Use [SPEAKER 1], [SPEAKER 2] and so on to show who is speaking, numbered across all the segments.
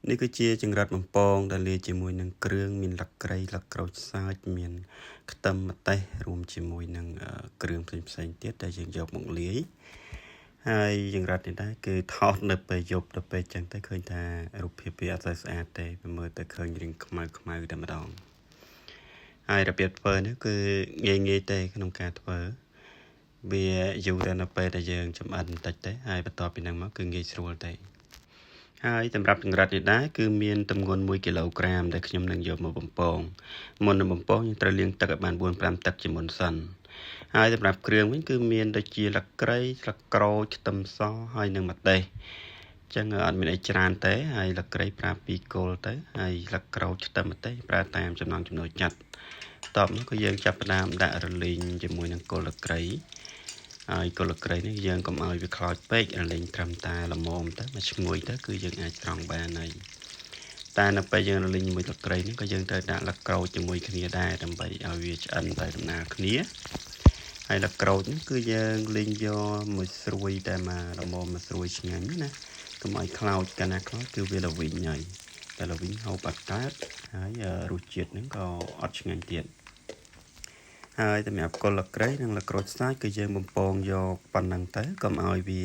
[SPEAKER 1] នេះគឺជាចង្រិតបំពងដែលលាយជាមួយនឹងគ្រឿងមានលក្ខីលក្រូចសើចមានខ្ទឹមម្ទេសរួមជាមួយនឹងគ្រឿងផ្សេងៗទៀតដែលយើងយកមកលាយហើយចង្រិតនេះដែរគឺថតនៅពេលយប់ទៅពេលចឹងទៅឃើញថារូបភាពវាអត់សូវស្អាតទេវាមើលទៅឃើញរាងខ្មៅតែម្ដងហើយរបៀបធ្វើនេះគឺងាយទេក្នុងការធ្វើវាយូរតែនៅពេលដែលយើងចម្អិនបន្តិចទេហើយបន្ទាប់ពីហ្នឹងមកគឺងាយស្រួលទេហើយសម្រាប់ចង្រិតនេះដែរគឺមានទម្ងន់1គីឡូក្រាមដែលខ្ញុំនឹងយកមកបំពងមុននឹងបំពងយើងត្រូវលាងទឹកឲ្យបាន 4-5 ទឹកជាមុនសិនហើយសម្រាប់គ្រឿងវិញគឺមានដូចជាលក្រីស្លឹកក្រូចខ្ទឹមសហើយនិងម្ទេសអញ្ចឹងអត់មានអីច្រើនទេហើយលក្រីប្រើ2គល់ទៅហើយស្លឹកក្រូចខ្ទឹមម្ទេសប្រើតាមចំណង់ចំណូលចិត្តបន្ទាប់មកគឺយើងចាប់ផ្ដើមដាក់រលីងជាមួយនឹងគល់លក្រីហើយគល់លក្រីនេះយើងកុំឲ្យវាខ្លោចពេករលីងត្រឹមតែល្មមទៅមកឈ្ងុយទៅគឺយើងអាចស្រង់បានហើយតែនៅពេលយើងរលីងជាមួយលក្រីនេះក៏យើងត្រូវដាក់លក្រូចជាមួយគ្នាដែរដើម្បីឲ្យវាឆ្អិនទៅដំណើរគ្នាហើយលក្រូចនេះគឺយើងលីងយកមួយស្រួយតែមកល្មមមកស្រួយឆ្ងាញ់ណាកុំឲ្យខ្លោចកាលណាខ្លោចគឺវាល្វីងហើយតែល្វីងហូបអត់កើតហើយរសជាតិហ្នឹងក៏អត់ឆ្ងាញ់ទៀតហើយសម្រាប់គល់លក្រីនិងលក្រូចសាច់គឺយើងបំពងយកប៉ុណ្ណឹងទៅកុំឲ្យវា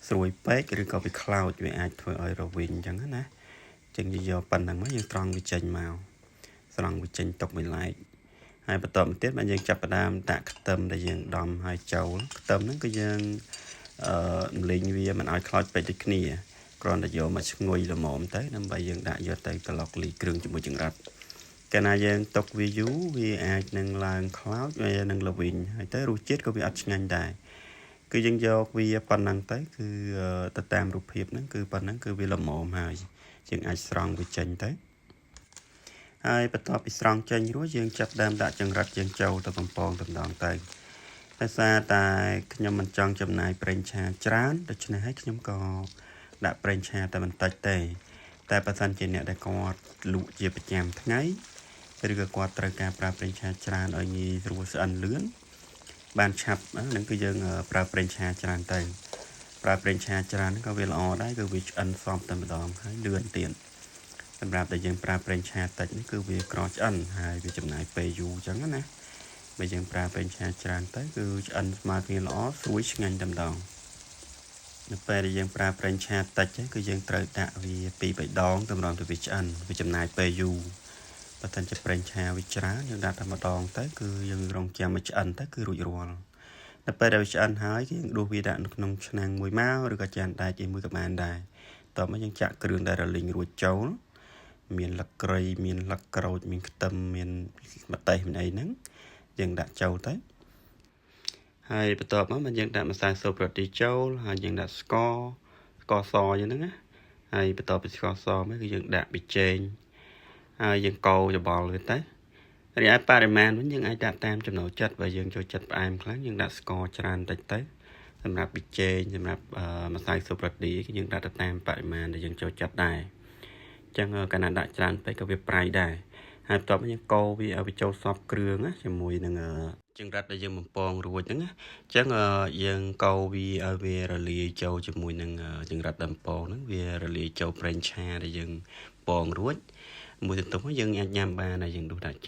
[SPEAKER 1] ស្រួយពេកឬក៏វាខ្លោចវាអាចធ្វើឲ្យរវីងអញ្ចឹងណាចឹងយកប៉ុណ្ណឹងមកយើងត្រង់វាចេញមកស្រង់វាចេញទុកមួយឡែកហើយបន្តមកទៀតបើយើងចាប់ផ្ដើមដាក់ខ្ទឹមដែលយើងដំហើយចូលខ្ទឹមហ្នឹងគឺយើងលីងវាមិនឲ្យខ្លោចពេកដូចគ្នាគ្រាន់តែយកមកឈ្ងុយល្មមទៅដើម្បីយើងដាក់យកទៅក្លុកលីគ្រឿងជាមួយចង្រិតកាលណាយើងទុកវាយូរវាអាចនឹងឡើងខ្លោចវានឹងល្វីងហើយទៅរសជាតិក៏វាអត់ឆ្ងាញ់ដែរគឺយើងយកវាប៉ុណ្ណឹងទៅគឺទៅតាមរូបភាពហ្នឹងគឺប៉ុណ្ណឹងគឺវាល្មមហើយយើងអាចស្រង់វាចេញទៅហើយបន្ទាប់ពីស្រង់ចេញរួចយើងចាប់ដើមដាក់ចង្រិតយើងចូលទៅបំពងតម្ដងទៅដោយសារតែខ្ញុំមិនចង់ចំណាយប្រេងឆាច្រើនដូច្នេះហើយខ្ញុំក៏ដាក់ប្រេងឆាតែបន្តិចទេតែបើសិនជាអ្នកដែលគាត់លក់ជាប្រចាំថ្ងៃឬក៏គាត់ត្រូវការប្រើប្រេងឆាច្រើនឲ្យងាយស្រួលស្អិនលឿនបានឆាប់ហ្នឹងគឺយើងប្រើប្រេងឆាច្រើនទៅប្រើប្រេងឆាច្រើនក៏វាល្អដែរគឺវាឆ្អិនសព្វតែម្ដងហើយលឿនទៀតសម្រាប់តែយើងប្រើប្រេងឆាតិចនេះគឺវាក្រឆ្អិនហើយវាចំណាយពេលយូរអញ្ចឹងណាបើយើងប្រើប្រេងឆាច្រើនទៅគឺឆ្អិនស្មើគ្នាល្អស្រួយឆ្ងាញ់តែម្ដងនៅពេលដែលយើងប្រើប្រេងឆាតិចគឺយើងត្រូវដាក់វា2-3 ដងតម្រូវទៅវាឆ្អិនវាចំណាយពេលយូរបើមិនជាប្រេងឆាវាច្រើនយើងដាក់តែម្ដងទៅគឺយើងរងចាំឲ្យឆ្អិនទៅគឺរួចរាល់នៅពេលដែលវាឆ្អិនហើយយើងដួសវាដាក់នៅក្នុងឆ្នាំងមួយមកឬក៏ចានដែកមួយក៏បានដែរតោះមកយើងចាក់គ្រឿងដែលរលីងរួចចូលមានលក្រីមានលក្រូចមានខ្ទឹមមានម្ទេសមានអីហ្នឹងយើងដាក់ចូលទៅហើយបន្ទាប់មកយើងដាក់ម្សៅស៊ុបរ៉ាឌីចូលហើយយើងដាក់ស្ករសអញ្ចឹងណាហើយបន្ទាប់ពីស្ករសមកគឺយើងដាក់ប៊ីចេងហើយយើងកូរច្បល់វាទៅរីឯបរិមាណវិញយើងអាចដាក់តាមចំណូលចិត្តបើយើងចូលចិត្តផ្អែមខ្លាំងយើងដាក់ស្ករច្រើនតិចទៅសម្រាប់ប៊ីចេងសម្រាប់ម្សៅស៊ុបរ៉ាឌីគឺយើងដាក់ទៅតាមបរិមាណដែលយើងចូលចិត្តដែរអញ្ចឹងកាលណាដាក់ច្រើនពេកក៏វាប្រៃដែរហើយបន្ទាប់មកយើងកូរវាឲ្យវាចូលសព្វគ្រឿងណាជាមួយនឹងចង្រិតដែលយើងបំពងរួចហ្នឹងណាអញ្ចឹងយើងកូរវាឲ្យវារលាយចូលជាមួយនឹងចង្រិតបំពងហ្នឹងវារលាយចូលប្រេងឆាដែលយើងពងរួចមួយទន្ទឹមយើងអាចញ៉ាំបានហើយយើងដួសដាក់ចាន